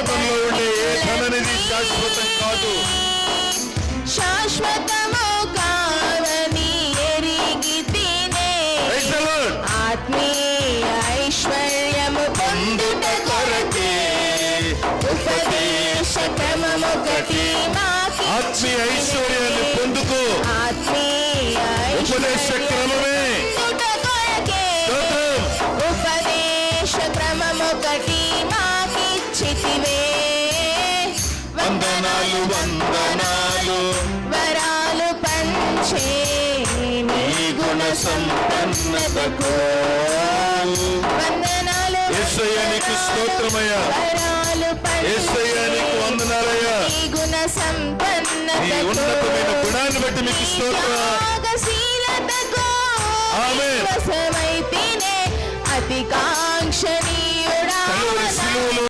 లోకంలో ఉండే ఏ ధననిధి శాశ్వతం కాదు. శాశ్వతము కావని ఎరిగితినే ఆత్మీయ ఐశ్వర్యము పొందుట కొరకే ఉపదేశ క్రమమొకటి మాకి. ఆత్మీయ ఐశ్వర్యాన్ని పొందుకో. ఆత్మీయ ఉపదేశ క్రమమే కొరకే ఉపదేశ క్రమమొకటి మాకిచ్చితివే. వందనాలు వందనాలు వరాలు పంచే నీ గుణ సంపన్నతకు వందనాలు. యేసయ్యా నీకు స్తోత్రమయ్యా. వరాలు యేసయ్యా నీకు వందనాలయ్యా. నీ గుణ సంపన్నతకు నీ ఉన్నతమైన గుణాన్ని బట్టి మీకు స్తోత్రం. త్యాగశీలతకు ఆమేన్. వశమైతినే అతి కాంక్షణీయ